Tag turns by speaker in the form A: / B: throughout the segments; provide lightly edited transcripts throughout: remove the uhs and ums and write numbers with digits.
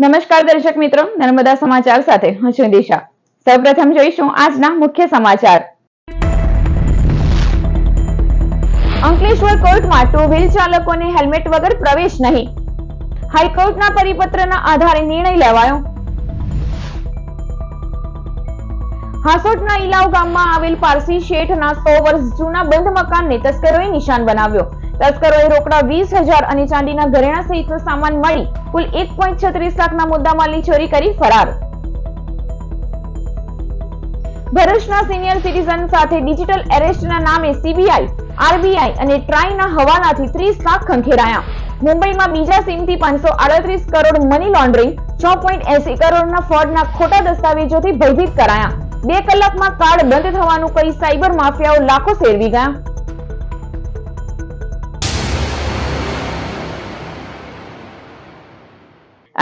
A: નમસ્કાર દર્શક મિત્રો, નર્મદા સમાચાર સાથે હું છું દિશા। સૌપ્રથમ જોઈશું આજના મુખ્ય સમાચાર। અંકલેશ્વર કોર્ટમાં ટુ વ્હીલ ચાલકોને હેલ્મેટ વગર પ્રવેશ નહીં, હાઈકોર્ટના પરિપત્રના આધારે નિર્ણય લેવાયો। હાસોટના ઇલાવ ગામમાં આવેલ પારસી શેઠના 100 વર્ષ જૂના બંધ મકાનને તસ્કરોએ નિશાન બનાવ્યો। તસ્કરોએ રોકડા 20,000 અને ચાંદીના ઘરેણા સહિતનો સામાન મળી કુલ 1.36 લાખના મુદ્દામાલની ચોરી કરી ફરાર। ભરૂચના સિનિયર સિટીઝન સાથે ડિજિટલ એરેસ્ટના નામે સીબીઆઈ, આરબીઆઈ અને ટ્રાઈના હવાલાથી 30 લાખ ખંખેરાયા। મુંબઈમાં બીજા સીમથી 538 કરોડ મની લોન્ડરિંગ, 6.80 કરોડના ફ્રોડના ખોટા દસ્તાવેજોથી ભયભીત કરાયા। 2 કલાકમાં કાર્ડ બંધ થવાનું કહી સાયબર માફિયાઓ લાખો સેરવી ગયા।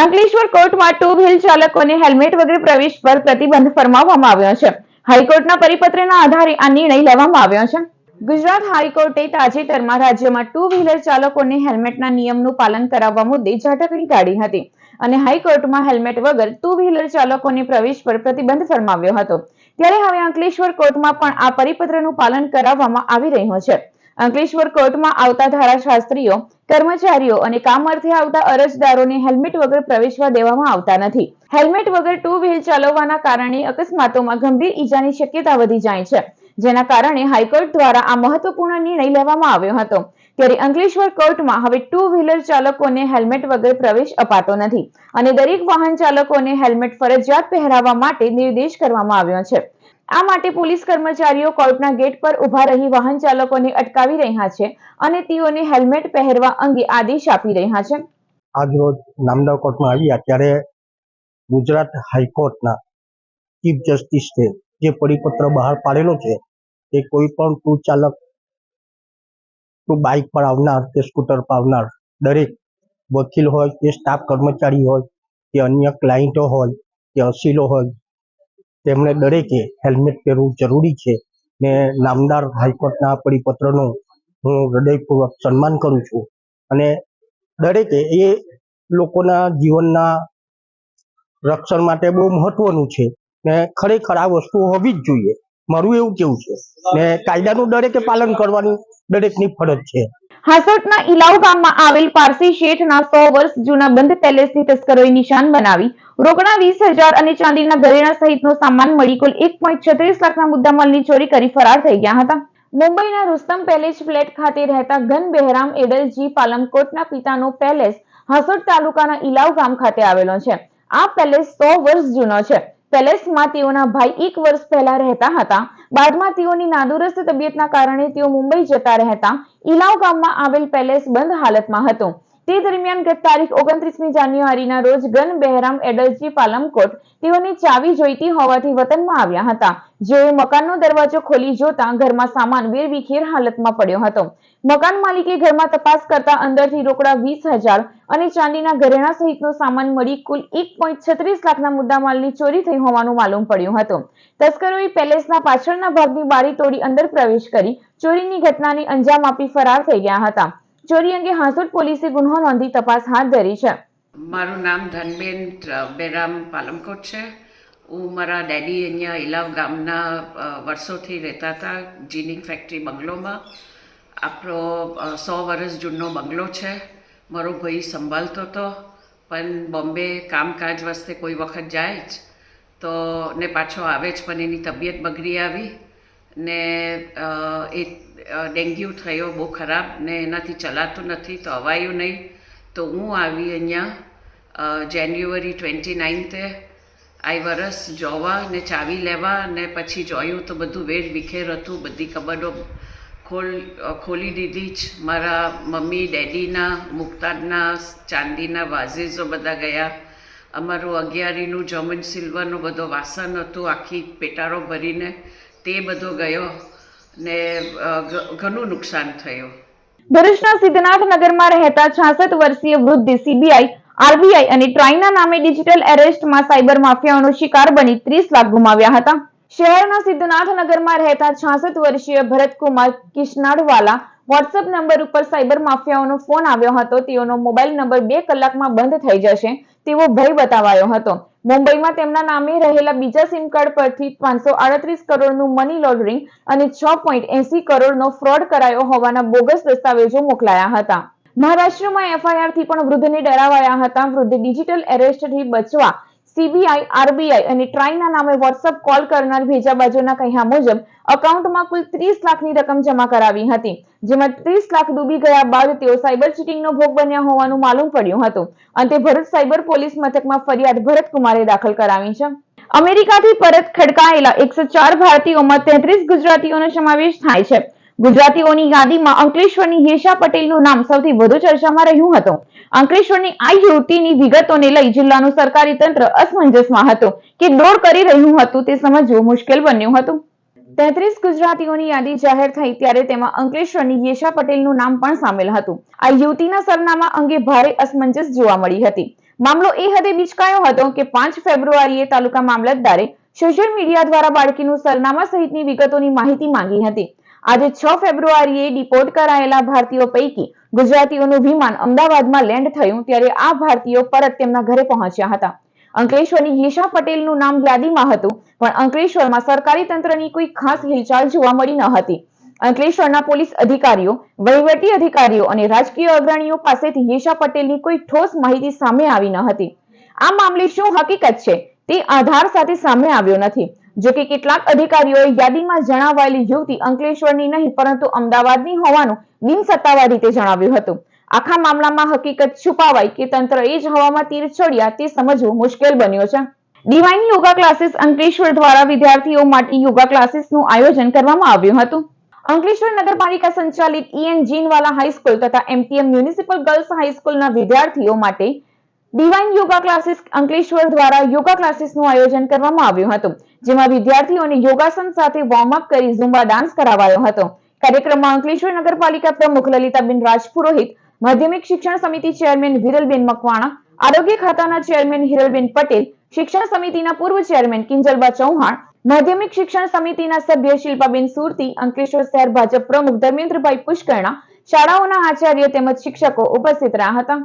A: અંકલેશ્વર કોર્ટમાં ટુ વ્હીલ ચાલકોને હેલ્મેટ વગર પ્રવેશ પર પ્રતિબંધ ફરમાવવામાં આવ્યો છે। હાઈકોર્ટના પરિપત્રના આધારે આ નિર્ણય લેવામાં આવ્યો છે। ગુજરાત હાઈકોર્ટે તાજેતરમાં રાજ્યમાં ટુ વ્હીલર ચાલકોને હેલ્મેટના નિયમનું પાલન કરાવવા મુદ્દે ઝાટકણી કાઢી હતી અને હાઈકોર્ટમાં હેલ્મેટ વગર ટુ વ્હીલર ચાલકોને પ્રવેશ પર પ્રતિબંધ ફરમાવ્યો હતો। ત્યારે હવે અંકલેશ્વર કોર્ટમાં પણ આ પરિપત્રનું પાલન કરાવવામાં આવી રહ્યું છે। અંકલેશ્વર કોર્ટમાં આવતા ધારાશાસ્ત્રીઓ, કર્મચારીઓ અને કામ અર્થે આવતા અરજદારોને હેલ્મેટ વગર પ્રવેશવા દેવામાં આવતા નથી। હેલ્મેટ વગર ટુ વ્હીલ ચલાવવાના કારણે અકસ્માતોમાં ગંભીર ઈજાની શક્યતા વધી જાય છે, જેના કારણે હાઈકોર્ટ દ્વારા આ મહત્વપૂર્ણ નિર્ણય લેવામાં આવ્યો હતો। ત્યારે અંકલેશ્વર કોર્ટમાં હવે ટુ વ્હીલર ચાલકોને હેલ્મેટ વગર પ્રવેશ અપાતો નથી અને દરેક વાહન ચાલકોને હેલ્મેટ ફરજિયાત પહેરાવવા માટે નિર્દેશ કરવામાં આવ્યો છે। આ માટે પોલીસ કર્મચારીઓ કોર્ટના ગેટ પર ઉભા રહી વાહન ચાલકોને અટકાવી રહ્યા છે અને તેઓને હેલ્મેટ પહેરવા અંગે આદેશ આપી રહ્યા છે।
B: આજ રોજ નામદાર કોર્ટમાં આવ્યા ત્યારે ગુજરાત હાઈકોર્ટના ચીફ જસ્ટિસે જે પરિપત્ર બહાર પાડેલો છે કે કોઈ પણ ટુ ચાલક, ટુ બાઇક પર આવનાર કે સ્કૂટર પર આવનાર દરેક વકીલ હોય કે સ્ટાફ કર્મચારી હોય કે અન્ય ક્લાયન્ટો હોય કે અસીલો હોય, તેમણે દરેકે હેલ્મેટ પહેરવું જરૂરી છે ને નામદાર હાઈકોર્ટના પરિપત્રનું હું હૃદયપૂર્વક સન્માન કરું છું અને દરેકે એ લોકોના જીવનના રક્ષણ માટે બહુ મહત્વનું છે ને ખરેખર આ વસ્તુ હોવી જ જોઈએ, મારું એવું કેવું છે ને કાયદાનું દરેકે પાલન કરવાની દરેકની ફરજ છે।
A: હાસોટના ઇલાવ ગામમાં આવેલ પારસી શેઠના 100 વર્ષ જૂના બંધ પેલેસની તસ્કરોએ નિશાન બનાવી રોકડા 20,000 અને ચાંદીના ઘરેણા સહિતનો સામાન મળી કુલ 1.36 લાખના મુદ્દામાલની ચોરી કરી ફરાર થઈ ગયા હતા। મુંબઈના રુસ્તમ પેલેસ ફ્લેટ ખાતે રહેતા ઘન બહેરામ એડલજી પાલમકોટના પિતાનો પેલેસ હાસોટ તાલુકાના ઇલાવ ગામ ખાતે આવેલો છે। આ પેલેસ 100 વર્ષ જૂનો છે। પેલેસમાં તેઓના ભાઈ 1 વર્ષ પહેલા રહેતા હતા। બાદમાં તેઓની નાદુરસ્ત તબિયતના કારણે તેઓ મુંબઈ જતા રહેતા ઇલાવ ગામમાં આવેલ પેલેસ બંધ હાલતમાં હતું। તે દરમિયાન ગત તારીખ 29મી જાન્યુઆરીના રોજ ગન બહેરામ એડલજી પાલમકોટ તેઓની ચાવી જોઈતી હોવાથી વતનમાં આવ્યા હતા। જેઓએ મકાનનો દરવાજો ખોલી જોતા ઘરમાં સામાન વેરવિખેર હાલતમાં પડ્યો હતો। મકાન માલિકે ઘરમાં તપાસ કરતા અંદરથી રોકડા 20,000 અને ચાંદીના ઘરેણા સહિતનો સામાન મળી કુલ 1.36 લાખના મુદ્દામાલની ચોરી થઈ હોવાનું માલુમ પડ્યું હતું। તસ્કરોએ પેલેસના પાછળના ભાગની બારી તોડી અંદર પ્રવેશ કરી ચોરીની ઘટનાને અંજામ આપી ફરાર થઈ ગયા હતા। ચોરી અંગે હાસોટ પોલીસે ગુનો નોંધી તપાસ હાથ ધરી છે।
C: મારું નામ ધનબેન બેરામ પાલમકોટ છે। હું મારા ડેડી અહીંયા ઇલાવ ગામના વર્ષોથી રહેતા હતા, જીનિંગ ફેક્ટરી બંગલોમાં। આપણો 100 વર્ષ જૂનો બંગલો છે। મારો ભાઈ સંભાળતો હતો, પણ બોમ્બે કામકાજ વાસ્તે કોઈ વખત જાય જ તો ને પાછો આવે જ, પણ એની તબિયત બગડી આવી ને એ ડેન્ગ્યુ થયો બહુ ખરાબ ને એનાથી ચલાતું નથી તો અવાયું નહીં, તો હું આવી અહીંયા જાન્યુઆરી 29 આ વરસ જોવા ને ચાવી લેવા ને પછી જોયું તો બધું વેર વિખેર હતું, બધી કબડો ખોલી દીધી જ। મારા મમ્મી ડેડીના મુક્તાદના ચાંદીના વાઝીઝો બધા ગયા। અમારું 11નું જર્મન સિલ્વરનું બધો વાસણ હતું આખી પેટારો ભરીને, તે બધો ગયો ને ઘણું નુકસાન થયું।
A: ભરૂચના સિદ્ધનાથ નગરમાં રહેતા 66 વર્ષીય વૃદ્ધ સીબીઆઈ, આરબીઆઈ અને ટ્રાઈના નામે ડિજિટલ એરેસ્ટમાં સાયબર માફિયાઓનો શિકાર બની 30 લાખ ગુમાવ્યા હતા। શહેરના સિદ્ધનાથ નગરમાં રહેતા 66 વર્ષીય ભરતકુમાર કિશનાડવાલા વોટ્સએપ નંબર ઉપર સાયબર માફિયાઓનો ફોન આવ્યો હતો। તેઓનો મોબાઈલ નંબર 2 કલાકમાં બંધ થઈ જશે તેવો ભય બતાવાયો હતો. મુંબઈમાં તેમના નામે રહેલા બીજા સિમ કાર્ડ પરથી 538 કરોડનું મની લોન્ડરિંગ અને 6.80 કરોડનો ફ્રોડ કરાયો હોવાના બોગસ દસ્તાવેજો મોકલાયા હતા. મહારાષ્ટ્રમાં FIR થી પણ વૃદ્ધને ડરાવાયા હતા. વૃદ્ધે ડિજિટલ એરેસ્ટથી બચવા CBI, RBI અને ટ્રાઈના નામે વોટ્સએપ કોલ કરનાર ભેજાબાજોના કહ્યા મુજબ એકાઉન્ટમાં કુલ 30 લાખની રકમ જમા કરાવી હતી, જેમાં 30 લાખ ડૂબી ગયા બાદ તેઓ સાયબર ચીટિંગનો ભોગ બન્યા હોવાનું માલુમ પડ્યું હતું. અંતે ભરૂચ સાયબર પોલીસ મથકમાં ફરિયાદ ભરતકુમારે દાખલ કરાવી છે. અમેરિકાથી પરત ખડકાયેલા 104 ભારતીયોમાં 33 ગુજરાતીઓનો સમાવેશ થાય છે. ગુજરાતીઓની યાદીમાં અંકલેશ્વરની યેશા પટેલનું નામ સૌથી વધુ ચર્ચામાં રહ્યું હતું. અંકલેશ્વરની આ યુવતીની વિગતોને લઈ જિલ્લાનું સરકારી તંત્ર અસમંજસમાં હતું કે દોડ કરી રહ્યું હતું તે સમજવું મુશ્કેલ બન્યું હતું. 33 ગુજરાતીઓની યાદી જાહેર થઈ ત્યારે તેમાં અંકલેશ્વરની યેશા પટેલનું નામ પણ સામેલ હતું. આ યુવતીના સરનામા અંગે ભારે અસમંજસ જોવા મળી હતી. મામલો એ હદે બિચકાયો હતો કે 5 ફેબ્રુઆરીએ તાલુકા મામલતદારે સોશિયલ મીડિયા દ્વારા બાળકીનું સરનામા સહિતની વિગતોની માહિતી માંગી હતી. આજે 6 ફેબ્રુઆરીએ ડિપોર્ટ કરાયેલા ભારતીયો પૈકી ગુજરાતીઓનું વિમાન અમદાવાદમાં લેન્ડ થયું ત્યારે આ ભારતીયો પરત તેમના ઘરે પહોંચ્યા હતા. અંકલેશ્વરની યેશા પટેલનું નામ યાદીમાં હતું, પણ અંકલેશ્વરમાં સરકારી તંત્રની કોઈ ખાસ હિલચાલ જોવા મળી ન હતી. અંકલેશ્વરના પોલીસ અધિકારીઓ, વહીવટી અધિકારીઓ અને રાજકીય અગ્રણીઓ પાસેથી યેશા પટેલની કોઈ ઠોસ માહિતી સામે આવી ન હતી. આ મામલે શું હકીકત છે તે આધાર સાથે સામે આવ્યો નથી. જો કે કેટલાક અધિકારીઓએ યાદીમાં જણાવાયેલી યુવતી અંકલેશ્વરની નહીં પરંતુ અમદાવાદની હોવાનું બિનસત્તાવાર રીતે જણાવ્યું હતું. આખા મામલામાં હકીકત છુપાવાઈ કે તંત્રએ જ હવામાં તીર છોડ્યા તે સમજવું મુશ્કેલ બન્યો છે. ડિવાઇન યોગા ક્લાસીસ અંકલેશ્વર દ્વારા વિદ્યાર્થીઓ માટે યોગા ક્લાસીસનું આયોજન કરવામાં આવ્યું હતું. અંકલેશ્વર નગરપાલિકા સંચાલિત EN જીનવાલા હાઈસ્કૂલ તથા MTM મ્યુનિસિપલ ગર્લ્સ હાઈસ્કૂલના વિદ્યાર્થીઓ માટે ડિવાઇન યોગા ક્લાસીસ અંકલેશ્વર દ્વારા યોગા ક્લાસીસનું આયોજન કરવામાં આવ્યું હતું, જેમાં વિદ્યાર્થીઓને યોગાસન સાથે વોર્મઅપ કરી ઝુંબા ડાન્સ કરાવાયો હતો. કાર્યક્રમમાં અંકલેશ્વર નગરપાલિકા પ્રમુખ લલિતાબેન રાજપુરોહિત, માધ્યમિક શિક્ષણ સમિતિ ચેરમેન વિરલબેન મકવાણા, આરોગ્ય ખાતાના ચેરમેન હિરલબેન પટેલ, શિક્ષણ સમિતિના પૂર્વ ચેરમેન કિંજલબા ચૌહાણ, માધ્યમિક શિક્ષણ સમિતિના સભ્ય શિલ્પાબેન સુરતી, અંકલેશ્વર શહેર ભાજપ પ્રમુખ ધર્મેન્દ્રભાઈ પુષ્કરણા, શાળાઓના આચાર્ય તેમજ શિક્ષકો ઉપસ્થિત રહ્યા હતા.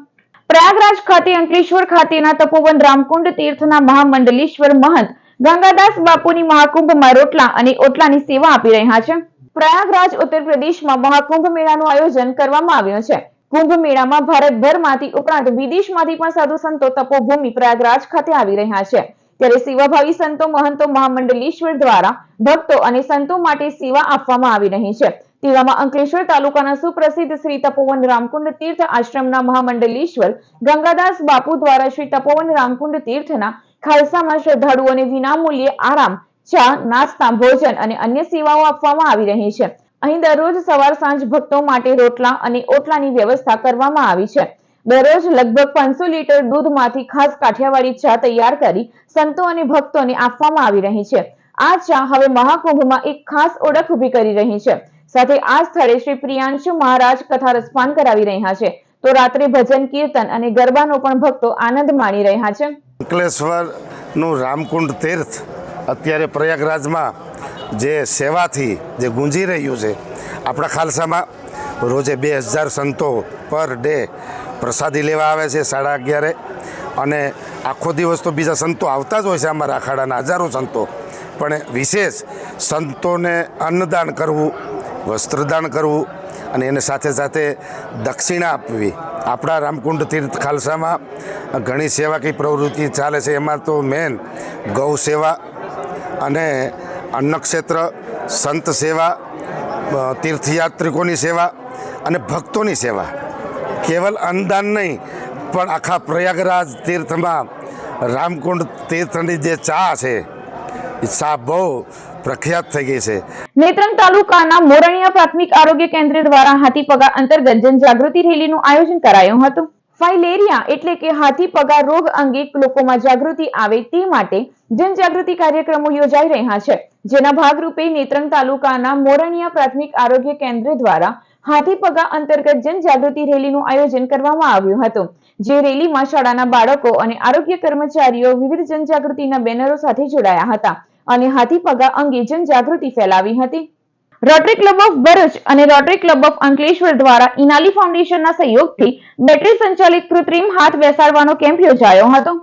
A: પ્રયાગરાજ ખાતે અંકલેશ્વર ખાતેના તપોવન રામકુંડ તીર્થના મહામંડલેશ્વર મહંત ગંગાદાસ બાપુની મહાકુંભમાં રોટલા અને ઓટલાની સેવા આપી રહ્યા છે. પ્રયાગરાજ ઉત્તર પ્રદેશમાં મહાકુંભ મેળાનું આયોજન કરવામાં આવ્યું છે. કુંભ મેળામાં ભારતભરમાંથી ઉપરાંત વિદેશમાંથી પણ સાધુ સંતો તપોભૂમિ પ્રયાગરાજ ખાતે આવી રહ્યા છે. ત્યારે સેવાભાવી સંતો મહંતો મહામંડલેશ્વર દ્વારા ભક્તો અને સંતો માટે સેવા આપવામાં આવી રહી છે. તેવામાં અંકલેશ્વર તાલુકાના સુપ્રસિદ્ધ શ્રી તપોવન રામકુંડ તીર્થ આશ્રમના મહામંડલેશ્વર ગંગાદાસ બાપુ દ્વારા શ્રી તપોવન રામકુંડ તીર્થના ખાલસામાં શ્રદ્ધાળુઓને વિનામૂલ્યે આરામ, ચા, નાસ્તા, ભોજન અને અન્ય સેવાઓ આપવામાં આવી રહી છે. અહીં દરરોજ સવાર સાંજ ભક્તો માટે રોટલા અને ઓટલાની વ્યવસ્થા કરવામાં આવી છે. દરરોજ લગભગ 500 લીટર દૂધમાંથી ખાસ કાઠિયાવાડી ચા તૈયાર કરી સંતો અને ભક્તોને આપવામાં આવી રહી છે. આ ચા હવે મહાકુંભમાં એક ખાસ ઓળખ ઊભી કરી રહી છે. સાથે આ સ્થળે શ્રી પ્રિયાંશુ મહારાજ કથા રસપાન કરાવી રહ્યા છે, તો રાત્રે ભજન, કીર્તન અને ગરબાનો પણ ભક્તો આનંદ માણી રહ્યા છે.
D: અંકલેશ્વરનું રામકુંડ તીર્થ અત્યારે પ્રયાગરાજમાં જે સેવાથી જે ગુંજી રહ્યું છે. આપણા ખાલસામાં રોજે 2000 સંતો પર ડે પ્રસાદી લેવા આવે છે 11:30, અને આખો દિવસ તો બીજા સંતો આવતા જ હોય છે. અમારા અખાડાના હજારો સંતો, પણ વિશેષ સંતોને અન્નદાન કરવું, વસ્ત્રદાન કરવું અને એને સાથે સાથે દક્ષિણા આપવી. આપણા રામકુંડ તીર્થ ખાલસામાં ઘણી સેવાકીય પ્રવૃત્તિ ચાલે છે. એમાં તો મેન ગૌ સેવા અને અન્નક્ષેત્ર, સંત સેવા, તીર્થયાત્રિકોની સેવા અને ભક્તોની સેવા. કેવલ અન્નદાન નહીં, પણ આખા પ્રયાગરાજ તીર્થમાં રામકુંડ તીર્થની જે ચા છે એ ચા બહુ પ્રખ્યાત થઈ ગઈ છે.
A: નેત્રંગ તાલુકાના મોરણિયા પ્રાથમિક આરોગ્ય કેન્દ્ર દ્વારા હાથીપગા અંતર્ગત જનજાગૃતિ રેલીનું આયોજન કરાયું હતું. ફાઇલેરિયા એટલે કે હાથીપગા રોગ અંગે લોકોમાં જાગૃતિ આવે તે માટે જનજાગૃતિ કાર્યક્રમો યોજાઈ રહ્યા છે, જેના ભાગરૂપે નેત્રંગ તાલુકાના મોરણિયા પ્રાથમિક આરોગ્ય કેન્દ્ર દ્વારા હાથીપગા અંતર્ગત જનજાગૃતિ રેલીનું આયોજન કરવામાં આવ્યું હતું. જે રેલીમાં શાળાના બાળકો અને આરોગ્ય કર્મચારીઓ વિવિધ જનજાગૃતિના બેનરો સાથે જોડાયા હતા અને હાથીપગા અંગે જનજાગૃતિ ફેલાવી હતી. રોટરી ક્લબ ઓફ ભરૂચ અને રોટરી ક્લબ ઓફ અંકલેશ્વર દ્વારા ઇનાલી ફાઉન્ડેશનના સહયોગથી બેટરી સંચાલિત કૃત્રિમ હાથ બેસાડવાનો કેમ્પ યોજાયો હતો.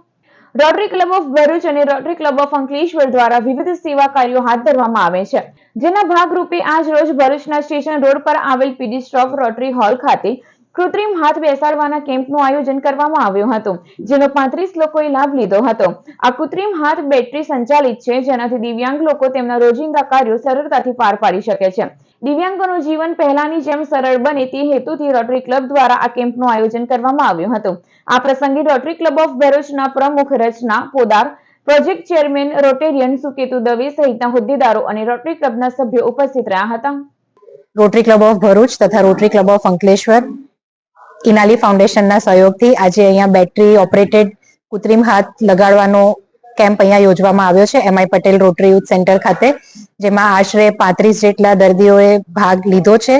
A: રોટરી ક્લબ ઓફ ભરૂચ અને રોટરી ક્લબ ઓફ અંકલેશ્વર દ્વારા વિવિધ સેવા કાર્યો હાથ ધરવામાં આવે છે, જેના ભાગરૂપે આજ રોજ ભરૂચના સ્ટેશન રોડ પર આવેલ પીડી સ્ટોપ રોટરી હોલ ખાતે કૃત્રિમ હાથ બેસાડવાના કેમ્પનું આયોજન કરવામાં આવ્યું હતું, જેનો 35 લોકોએ લાભ લીધો હતો. આ કૃત્રિમ હાથ બેટરી સંચાલિત છે, જેનાથી દિવ્યાંગ લોકો તેમના રોજિંદા કાર્યો સરળતાથી પાર પાડી શકે છે. દિવ્યાંગોનું જીવન પહેલાની જેમ સરળ બને તે હેતુથી રોટરી ક્લબ દ્વારા આ કેમ્પનું આયોજન કરવામાં આવ્યું હતું. આ પ્રસંગે રોટરી ક્લબ ઓફ ભરૂચના પ્રમુખ Rachna Podar, project chairman Rotarian Suketu Dave સહિતના હોદ્દેદારો અને રોટરી ક્લબના સભ્યો ઉપસ્થિત રહ્યા હતા.
E: રોટરી ક્લબ ઓફ ભરૂચ તથા રોટરી ક્લબ ઓફ અંકલેશ્વર ઇનાલી ફાઉન્ડેશનના સહયોગથી આજે અહીંયા બેટરી ઓપરેટેડ કૃત્રિમ હાથ લગાડવાનો કેમ્પ અહીંયા યોજવામાં આવ્યો છે MI Patel rotary youth centre ખાતે, જેમાં આશરે 35 જેટલા દર્દીઓએ ભાગ લીધો છે.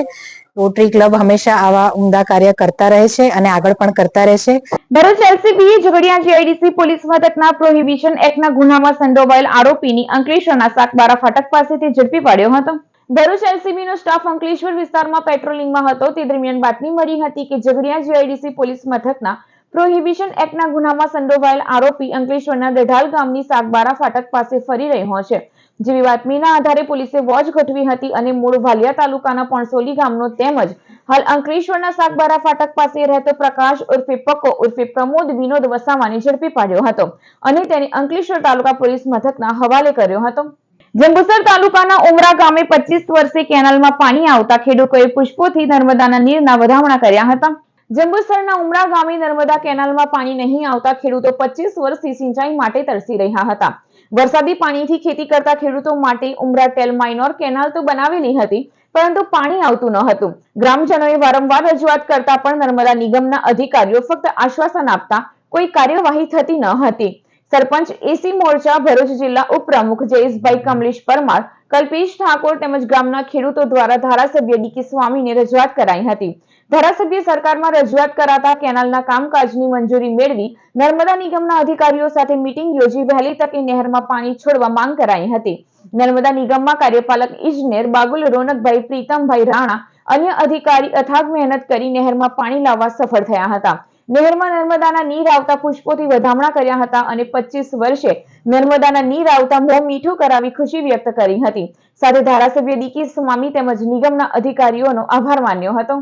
E: રોટરી ક્લબ હંમેશા આવા ઉમદા કાર્ય કરતા રહે છે અને આગળ પણ કરતા રહેશે.
A: ભરૂચ LCBએ ઝઘડિયા GIDC પોલીસ મથકના પ્રોહિબિશન એક્ટના ગુનામાં સંડોવાયેલ આરોપીની અંકલેશ્વરના સાકબારા ફાટક પાસેથી ઝડપી પાડ્યો હતો. ભરૂચ LCBનો સ્ટાફ અંકલેશ્વર વિસ્તારમાં પેટ્રોલિંગમાં હતો તે દરમિયાન બાતમી મળી હતી કે ઝઘડિયા GIDC પોલીસ મથકના પ્રોહિબિશન એક્ટના ગુનામાં સંડોવાયેલ આરોપી અંકલેશ્વરના દઢાલ ગામની સાકબારા ફાટક પાસે ફરી રહ્યો છે. જેવી બાતમીના આધારે પોલીસે વોચ ગોઠવી હતી અને મૂળ ભાલિયા તાલુકાના પણસોલી ગામનો તેમજ હાલ અંકલેશ્વરના સાકબારા ફાટક પાસે રહેતો પ્રકાશ ઉર્ફે પક્કો ઉર્ફે પ્રમોદ વિનોદ વસાવાને ઝડપી પાડ્યો હતો અને તેને અંકલેશ્વર તાલુકા પોલીસ મથકના હવાલે કર્યો હતો. જંબુસર તાલુકાના ઉમરા ગામે 25 વર્ષે કેનાલમાં પાણી આવતા ખેડૂતોએ પુષ્પોથી નર્મદાના નીરના વધામણા કર્યા હતા. જંબુસરના ઉમરા ગામે નર્મદા કેનાલમાં પાણી નહીં આવતા ખેડૂતો 25 વર્ષથી સિંચાઈ માટે તરસી રહ્યા હતા. વરસાદી પાણીથી ખેતી કરતા ખેડૂતો માટે ઉમરા ટેલ માઇનોર કેનાલ તો બનાવેલી હતી, પરંતુ પાણી આવતું ન હતું. ગ્રામજનોએ વારંવાર રજૂઆત કરતા પણ નર્મદા નિગમના અધિકારીઓ ફક્ત આશ્વાસન આપતા કોઈ કાર્યવાહી થતી ન હતી. સરપંચ એસી મોરચા ભરૂચ જિલ્લા ઉપપ્રમુખ જયેશભાઈ કમલેશ પરમાર, કલ્પેશ ઠાકોર તેમજ ગામના ખેડૂતો દ્વારા ધારાસભ્ય ડીકે સ્વામીને રજૂઆત કરાઈ હતી. ધારાસભ્ય સરકારમાં રજૂઆત કરાતા કેનાલના કામકાજની મંજૂરી મેળવી નર્મદા નિગમના અધિકારીઓ સાથે મીટિંગ યોજી વહેલી તકે નહેરમાં પાણી છોડવા માંગ કરાઈ હતી. નર્મદા નિગમમાં કાર્યપાલક ઇજનેર બાગુલ રોનકભાઈ પ્રીતમભાઈ રાણા અન્ય અધિકારી અથાગ મહેનત કરી નહેરમાં પાણી લાવવા સફળ થયા હતા. નહેરમાં નર્મદાના નીર આવતા પુષ્પોથી વધામણા કર્યા હતા અને 25 વર્ષે નર્મદાના નીર આવતા મોં મીઠું કરાવી ખુશી વ્યક્ત કરી હતી. સાથે ધારાસભ્ય ડીકે સ્વામી તેમજ નિગમના અધિકારીઓનો આભાર માન્યો હતો.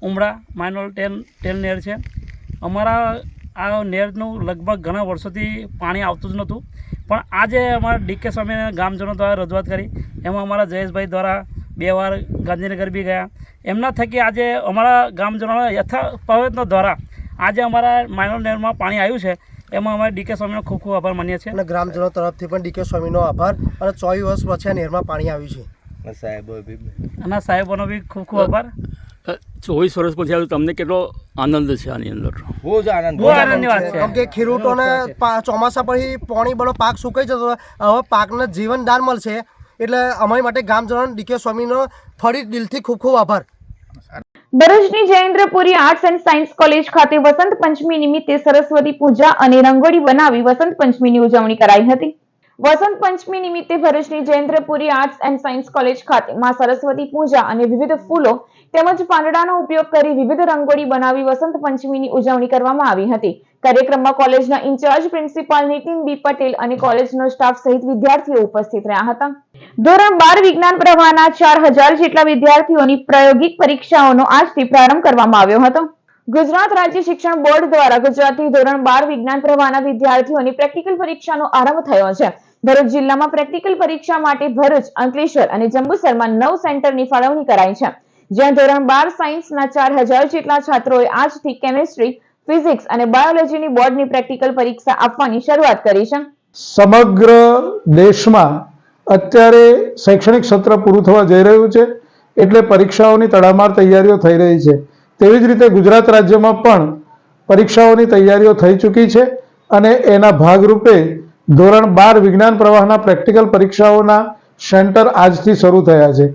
F: ઉમરા માઇનોર ટેલ નેર છે. અમારા આ નેરનું લગભગ ઘણા વર્ષોથી પાણી આવતું જ નહોતું, પણ આજે અમારા ડીકે સ્વામીના ગામજનો દ્વારા રજૂઆત કરી, એમાં અમારા જયેશભાઈ દ્વારા 2 વાર ગાંધીનગર બી ગયા. એમના થકી આજે અમારા ગામજનોના યથાપ્રયત્નો દ્વારા આજે અમારા માઇનોર નેરમાં પાણી આવ્યું છે, એમાં અમારે ડીકે સ્વામીનો ખૂબ ખૂબ આભાર માનીએ છીએ.
G: અને ગ્રામજનો તરફથી પણ ડીકે સ્વામીનો આભાર. અને 24 વર્ષ પછી નહેરમાં પાણી આવ્યું છે.
F: અને સાહેબોનો બી ખૂબ ખૂબ આભાર.
H: 24 વર્ષ પછી આવ્યું, તમને કેટલો આનંદ છે આની અંદર?
F: બહુ આનંદની વાત છે.
G: કેમ કે ખેડૂતોને ચોમાસા પછી પાણી બધો પાક સુકાઈ જતો, હવે પાકને જીવનદાન મળશે, એટલે અમારી માટે ગામજનોને ડીકે સ્વામીનો ફરી દિલથી ખૂબ ખૂબ આભાર.
A: ભરૂચની Jayendrapuri arts and science college ખાતે વસંત પંચમી નિમિત્તે સરસ્વતી પૂજા અને રંગોળી બનાવી વસંત પંચમીની ઉજવણી કરાઈ હતી. વસંત પંચમી નિમિત્તે ભરૂચની Jayendrapuri arts and science college ખાતે માં સરસ્વતી પૂજા અને વિવિધ ફૂલો તેમજ પાંદડાનો ઉપયોગ કરી વિવિધ રંગોળી બનાવી વસંત પંચમીની ઉજવણી કરવામાં આવી હતી. કાર્યક્રમમાં કોલેજના ઇન્ચાર્જ પ્રિન્સિપાલ નીતિન બી પટેલ અને કોલેજનો સ્ટાફ સહિત વિદ્યાર્થીઓ ઉપસ્થિત રહ્યા હતા. ધોરણ 12 વિજ્ઞાન પ્રવાહના 4000 જેટલા વિદ્યાર્થીઓની પ્રાયોગિક પરીક્ષાઓનો આજથી પ્રારંભ કરવામાં આવ્યો હતો. ગુજરાત રાજ્ય શિક્ષણ બોર્ડ દ્વારા ગુજરાતી ધોરણ 12 વિજ્ઞાન પ્રવાહના વિદ્યાર્થીઓની પ્રેક્ટિકલ પરીક્ષાનો આરંભ થયો છે. ભરૂચ જિલ્લામાં પ્રેક્ટિકલ પરીક્ષા માટે ભરૂચ, અંકલેશ્વર અને જંબુસરમાં 9 સેન્ટરની ફાળવણી કરાઈ છે, જ્યાં ધોરણ 12 સાયન્સના 4000 જેટલા છાત્રોએ આજથી કેમેસ્ટ્રી, ફિઝિક્સ અને બાયોલોજીની બોર્ડની પ્રેક્ટિકલ પરીક્ષા આપવાની શરૂઆત કરી છે.
I: સમગ્ર દેશમાં અત્યારે શૈક્ષણિક સત્ર પૂરું થવા જઈ રહ્યું છે, એટલે પરીક્ષાઓની તડામાર તૈયારીઓ થઈ રહી છે. તેવી જ રીતે ગુજરાત રાજ્યમાં પણ પરીક્ષાઓની તૈયારીઓ થઈ ચૂકી છે અને એના ભાગરૂપે ધોરણ 12 વિજ્ઞાન પ્રવાહના પ્રેક્ટિકલ પરીક્ષાઓના સેન્ટર આજથી શરૂ થયા છે.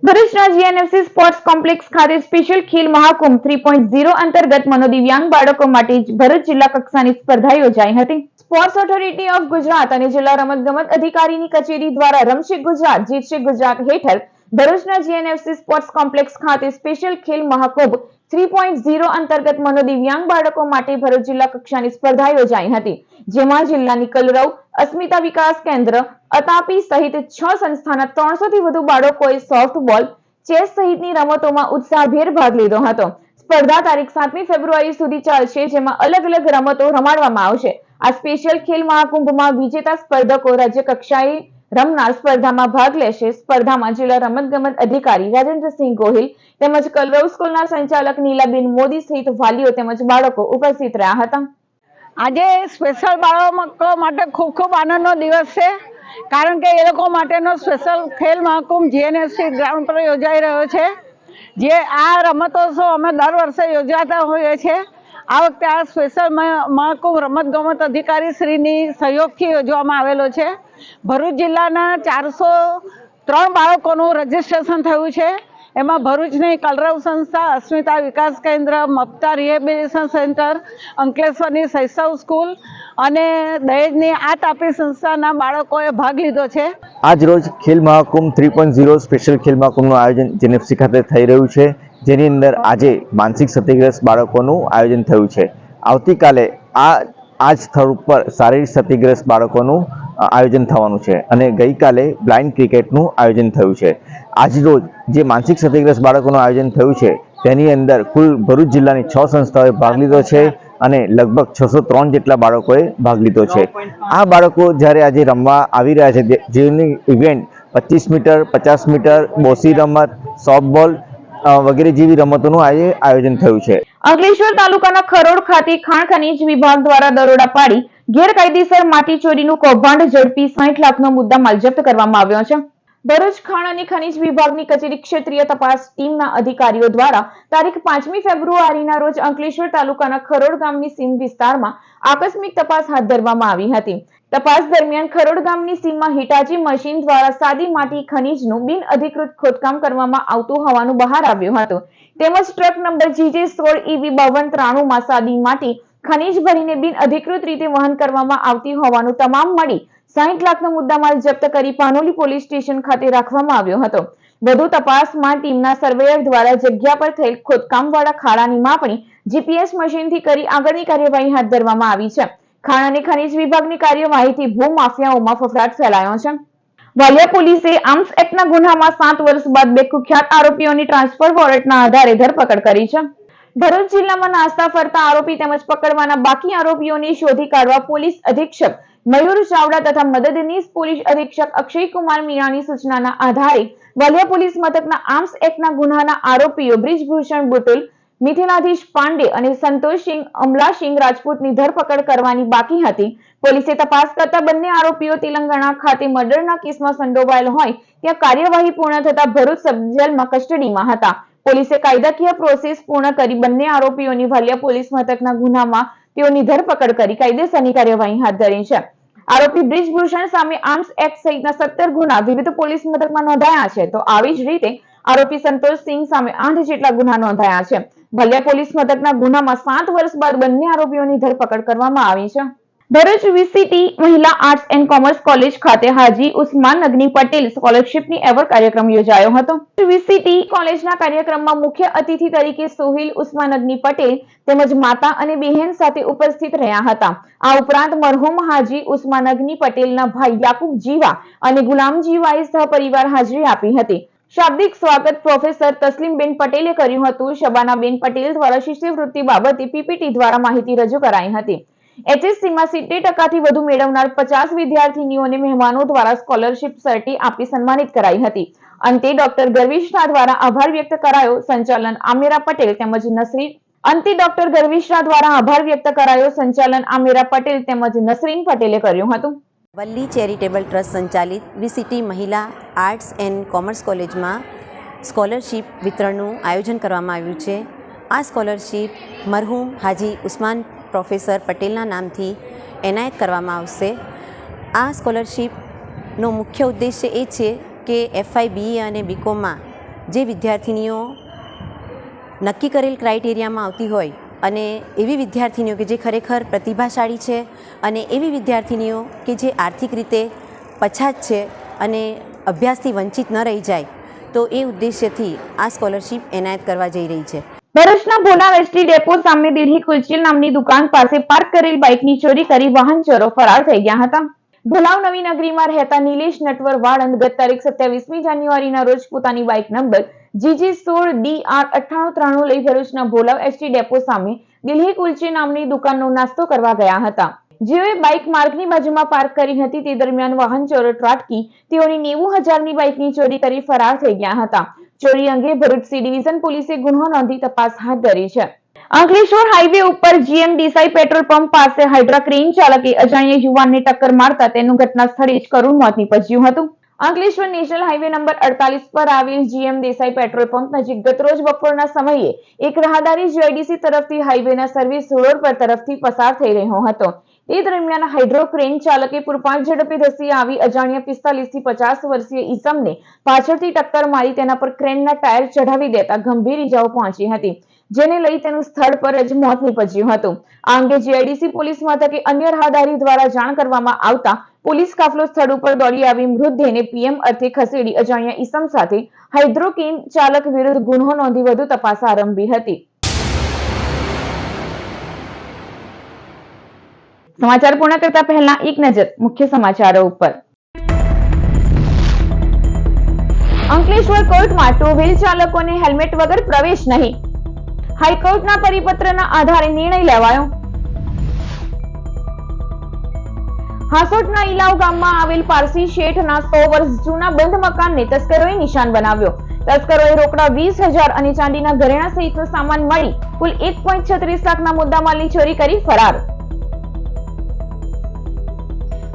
A: ભરૂચના GNFC સ્પોર્ટ્સ કોમ્પ્લેક્સ ખાતે સ્પેશિયલ ખેલ મહાકુંભ 3.0 અંતર્ગત મનોદિવ્યાંગ બાળકો માટે ભરૂચ જિલ્લા કક્ષાની સ્પર્ધા યોજાઈ હતી. સ્પોર્ટ્સ ઓથોરિટી ઓફ ગુજરાત અને જિલ્લા રમતગમત અધિકારીની કચેરી દ્વારા રમશે ગુજરાત જીતશે ગુજરાત હેઠળ ભરૂચના જીએનએફસી સ્પોર્ટ્સ કોમ્પ્લેક્સ ખાતે સ્પેશિયલ ખેલ મહાકુંભ 3.0 અંતર્ગત મનોદિવ્યાંગ બાળકો માટે ભરૂચ જિલ્લા કક્ષાની સ્પર્ધા યોજાઈ હતી, જેમાં જિલ્લાની કલરવ, અસ્મિતા વિકાસ કેન્દ્ર, અતાપી સહિત 6 સંસ્થાના 300 થી વધુ બાળકોએ સોફ્ટબોલ, ચેસ સહિતની રમતોમાં ઉત્સાહભેર ભાગ લીધો હતો. સ્પર્ધા તારીખ 7મી ફેબ્રુઆરી સુધી ચાલશે, જેમાં અલગ અલગ રમતો રમાડવામાં આવશે. આ સ્પેશિયલ ખેલ મહાકુંભમાં વિજેતા સ્પર્ધકો રાજ્ય કક્ષાએ રમનાર સ્પર્ધામાં ભાગ લેશે. સ્પર્ધામાં જિલ્લા રમતગમત અધિકારી રાજેન્દ્રસિંહ ગોહિલ તેમજ કલરવ સ્કૂલના સંચાલક નીલાબેન મોદી સહિત વાલીઓ તેમજ બાળકો ઉપસ્થિત રહ્યા હતા.
J: આજે સ્પેશિયલ બાળકો માટે ખૂબ ખૂબ આનંદનો દિવસ છે, કારણ કે એ લોકો માટેનો special Khel Mahakumbh GNFC ground પર યોજાઈ રહ્યો છે. જે આ રમતોત્સવ અમે દર વર્ષે યોજાતા હોઈએ છીએ. આ વખતે આ સ્પેશિયલ મહાકુંભ રમતગમત અધિકારી શ્રીની સહયોગથી યોજવામાં આવેલો છે. ભરૂચ જિલ્લાના 403 બાળકોનું રજીસ્ટ્રેશન થયું છે. એમાં ભરૂચની કલરવ સંસ્થા, અસ્મિતા વિકાસ કેન્દ્ર, મમતા રિહેબિલિટેશન સેન્ટર, અંકલેશ્વરની શૈશવ સ્કૂલ અને દહેજની આ તાપી સંસ્થાના બાળકોએ ભાગ લીધો છે.
K: આજ રોજ ખેલ મહાકુંભ 3.0 સ્પેશિયલ ખેલ મહાકુંભનું આયોજન જીએનએફસી ખાતે થઈ રહ્યું છે, જેની અંદર આજે માનસિક ક્ષતિગ્રસ્ત બાળકોનું આયોજન થયું છે. આવતીકાલે આ જ સ્થળ ઉપર શારીરિક ક્ષતિગ્રસ્ત બાળકોનું આયોજન થવાનું છે અને ગઈકાલે બ્લાઇન્ડ ક્રિકેટનું આયોજન થયું છે. આજરોજ જે માનસિક ક્ષતિગ્રસ્ત બાળકોનું આયોજન થયું છે તેની અંદર કુલ ભરૂચ જિલ્લાની 6 સંસ્થાઓએ ભાગ લીધો છે અને લગભગ 603 જેટલા બાળકોએ ભાગ લીધો છે. આ બાળકો જ્યારે આજે રમવા આવી રહ્યા છે, જેની ઇવેન્ટ 25 મીટર, 50 મીટર, બોસી રમત, સોફ્ટબોલ વગેરે જેવી રમતોનું આજે આયોજન થયું છે.
A: અંકલેશ્વર તાલુકાના ખરોડ ખાતે ખાણ ખનીજ વિભાગ દ્વારા દરોડા પાડી ગેરકાયદેસર માટી ચોરીનું કૌભાંડ ઝડપી 60 લાખનો મુદ્દામાલ જપ્ત કરવામાં આવ્યો છે. ભરૂચ ખાણ અને ખનીજ વિભાગની કચેરી ક્ષેત્રીય તપાસ ટીમના અધિકારીઓ દ્વારા તારીખ 5મી ફેબ્રુઆરીના રોજ અંકલેશ્વર તાલુકાના ખરોડ ગામની સીમ વિસ્તારમાં આકસ્મિક તપાસ હાથ ધરવામાં આવી હતી. તપાસ દરમિયાન ખરોડ ગામની સીમમાં હિટાચી મશીન દ્વારા સાદી માટી ખનીજનું બિનઅધિકૃત ખોદકામ કરવામાં આવતું હોવાનું બહાર આવ્યું હતું. તેમજ ટ્રક નંબર GJ16EV5293 માં સાદી માટી ખનીજ ભરીને બિનઅધિકૃત રીતે વહન કરવામાં આવતી હોવાનું તમામ મળી 60 લાખનો મુદ્દામાલ જપ્ત કરી પાનોલી પોલીસ સ્ટેશન ખાતે રાખવામાં આવ્યો હતો. વધુ તપાસમાં ટીમના સર્વેયર દ્વારા જગ્યા પર થયેલ ખોદકામવાળા ખાડાની માપણી GPS મશીનથી કરી આગળની કાર્યવાહી હાથ ધરવામાં આવી છે. ખાણ અને ખનીજ વિભાગની કાર્યવાહીથી ભૂમાફિયાઓમાં ફફડાટ ફેલાયો છે. વાલિયા પોલીસે આર્મ્સ એક્ટના ગુન્હામાં 7 વર્ષ બાદ 2 કુખ્યાત આરોપીઓની ટ્રાન્સફર વોરંટના આધારે ધરપકડ કરી છે. ભરૂચ જિલ્લામાં નાસ્તા ફરતા આરોપી તેમજ પકડવાના બાકી આરોપીઓને શોધી કાઢવા પોલીસ અધિક્ષક મયુર ચાવડા તથા મદદનીશ પોલીસ અધિક્ષક અક્ષયકુમાર મીણાની સૂચનાના આધારે વાલિયા પોલીસ મથકના આર્મ્સ એક્ટના ગુન્હાના આરોપીઓ બ્રિજભૂષણ બુટુલ, મિથિલાધીશ પાંડે અને સંતોષસિંહ અમલાસિંહ રાજપૂતની ધરપકડ કરવાની બાકી હતી. પોલીસે તપાસ કરતા બંને આરોપીઓ તેલંગાણા ખાતે મર્ડરના કેસમાં સંડોવાયેલ હોય ત્યાં કાર્યવાહી પૂર્ણ થતા ભરૂચ સબ જેલમાં કસ્ટડીમાં હતા. પોલીસે કાયદાકીય પ્રોસેસ પૂર્ણ કરી બંને આરોપીઓની વાલિયા પોલીસ મથકના ગુન્હામાં તેઓની ધરપકડ કરી કાયદેસરની કાર્યવાહી હાથ ધરી છે. આરોપી બ્રિજભૂષણ સામે આર્મ્સ એક્ટ સહિતના 17 ગુના વિવિધ પોલીસ મથકમાં નોંધાયા છે, તો આવી જ રીતે આરોપી સંતોષસિંહ સામે 8 જેટલા ગુના નોંધાયા છે. વાલિયા પોલીસ મથકના ગુનામાં 7 વર્ષ બાદ બંને આરોપીઓની ધરપકડ કરવામાં આવી છે. ભરૂચ વીસીટી મહિલા આર્ટ્સ એન્ડ કોમર્સ કોલેજ ખાતે હાજી ઉસ્માન નગની પટેલ સ્કોલરશીપની એવોર્ડ કાર્યક્રમ યોજાયો હતો. વીસીટી કોલેજના કાર્યક્રમમાં મુખ્ય અતિથિ તરીકે સોહિલ ઉસ્માન નગની પટેલ તેમજ માતા અને બહેન સાથે ઉપસ્થિત રહ્યા હતા. આ ઉપરાંત મરહુમ હાજી ઉસ્માન નગની પટેલના ભાઈ યાકુબ જીવા અને ગુલામ જીવાએ સહપરિવાર હાજરી આપી હતી. શાબ્દિક સ્વાગત પ્રોફેસર તસ્લીમબેન પટેલે કર્યું હતું. શબાનાબેન પટેલ દ્વારા શિષ્યવૃત્તિ બાબતે પીપીટી દ્વારા માહિતી રજૂ કરાઈ હતી. HSCમાં 70% વધુ મેળવનાર 50 વિદ્યાર્થીનીઓને મહેમાનો દ્વારા સ્કોલરશીપ સર્ટી આપી સન્માનિત કરાઈ હતી. અંતે ડોક્ટર ગર્વિષ્ઠા દ્વારા આભાર વ્યક્ત કરાયો. સંચાલન આમેરા પટેલ તેમજ નસરીન પટેલે કર્યું હતું.
L: વલ્લી ચેરિટેબલ ટ્રસ્ટ સંચાલિત વીસીટી મહિલા આર્ટ્સ એન્ડ કોમર્સ કોલેજમાં સ્કોલરશીપ વિતરણનું આયોજન કરવામાં આવ્યું છે. આ સ્કોલરશીપ મરહુમ હાજી ઉસ્માન પ્રોફેસર પટેલના નામથી એનાયત કરવામાં આવશે. આ સ્કોલરશીપનો મુખ્ય ઉદ્દેશ્ય એ છે કે FY, BE અને BComમાં જે વિદ્યાર્થીનીઓ નક્કી કરેલ ક્રાઇટેરિયામાં આવતી હોય અને એવી વિદ્યાર્થીનીઓ કે જે ખરેખર પ્રતિભાશાળી છે અને એવી વિદ્યાર્થીનીઓ કે જે આર્થિક રીતે પછાત છે અને અભ્યાસથી વંચિત ન રહી જાય, તો એ ઉદ્દેશ્યથી આ સ્કોલરશીપ એનાયત કરવા જઈ રહી છે.
A: ભરૂચના ભોલાવ એસટી ડેપો સામે દિલ્હી કુલચીલ નામની દુકાન પાસે પાર્ક કરેલ બાઇકની ચોરી કરી વાહન ચોરો ફરાર થઈ ગયા હતા. ભોલાવ નવી નગરીમાં રહેતા નિલેશ નટવર વાળંદ ગત તારીખ 27મી જાન્યુઆરીના રોજ પોતાની બાઇક નંબર GG16DR9893 લઈ ભરૂચના ભોલાવ એસટી ડેપો સામે દિલ્હી કુલચી નામની દુકાનનો નાસ્તો કરવા ગયા હતા. જેઓએ બાઇક માર્ગની બાજુમાં પાર્ક કરી હતી તે દરમિયાન વાહન ચોરો ત્રાટકી તેઓની 90,000ની બાઇકની ચોરી કરી ફરાર થઈ ગયા હતા. ચોરી અંગે ભરૂચ સી ડિવિઝન પોલીસે ગુનો નોંધી તપાસ હાથ ધરી છે. અંકલેશ્વર હાઈવે ઉપર GM દેસાઈ પેટ્રોલ પંપ પાસે હાઇડ્રા ક્રેન ચાલકે અજાણ્યા યુવાનને ટક્કર મારતા તેનું ઘટના સ્થળે જ કરુણ મોત નીપજ્યું હતું. અંકલેશ્વર નેશનલ હાઈવે નંબર 48 પર આવેલ GM દેસાઈ પેટ્રોલ પંપ નજીક ગતરોજ બપોરના સમયે એક રાહદારી GIDC તરફથી હાઈવેના સર્વિસ રોડ પર તરફથી પસાર થઈ રહ્યો હતો. તે દરમિયાન હાઇડ્રો ક્રેન ચાલકે પૂરપાટ ઝડપે ધસી આવી અજાણ્યા 45 થી 50 વર્ષીય ઈસમને પાછળથી ટક્કર મારી તેના પર ક્રેનના ટાયર ચઢાવી દેતા ગંભીર ઈજાઓ પહોંચી હતી, જેને લઈ તેનું સ્થળ પર જ મોત નીપજ્યું હતું. આ અંગે GIDC પોલીસ મથકે અન્ય રાહદારી દ્વારા જાણ કરવામાં આવતા પોલીસ કાફલો સ્થળ ઉપર દોડી આવી મૃતદેહને PM અર્થે ખસેડી અજાણ્યા ઈસમ સાથે હાઇડ્રો ક્રેન ચાલક વિરુદ્ધ ગુનો નોંધી વધુ તપાસ આરંભી હતી. સમાચાર પૂર્ણ કરતા પહેલા એક નજર મુખ્ય સમાચારો ઉપર. અંકલેશ્વર કોર્ટમાં ટુ વ્હીલ ચાલકોને હેલ્મેટ વગર પ્રવેશ નહીં. હાઈકોર્ટના પરિપત્રના આધારે નિર્ણય લેવાયો. હાસોટના ઇલાવ ગામમાં આવેલ પારસી શેઠના 100 વર્ષ જૂના બંધ મકાનને તસ્કરોએ નિશાન બનાવ્યો. તસ્કરોએ રોકડા 20,000 અને ચાંદીના ઘરેણા સહિતનો સામાન મળી કુલ 1.36 લાખના મુદ્દામાલની ચોરી કરી ફરાર.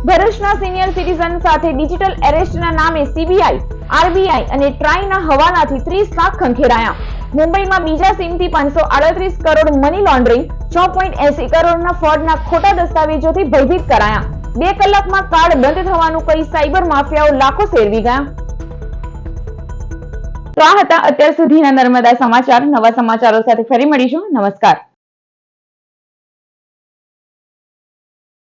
A: ભરૂચના સિનિયર સિટીઝન સાથે ડિજિટલ એરેસ્ટના નામે CBI, RBI અને ટ્રાઈના હવાલાથી 30 લાખ ખંખેરાયા. મુંબઈમાં બીજા સીમથી 538 કરોડ મની લોન્ડરિંગ, 6.80 કરોડના ફ્રોડના ખોટા દસ્તાવેજોથી ભયભીત કરાયા. 2 કલાકમાં કાર્ડ બંધ થવાનું કહી સાયબર માફિયાઓ લાખો સેરવી ગયા. તો આ હતા અત્યાર સુધીના નર્મદા સમાચાર. નવા સમાચારો સાથે ફરી મળીશું. નમસ્કાર.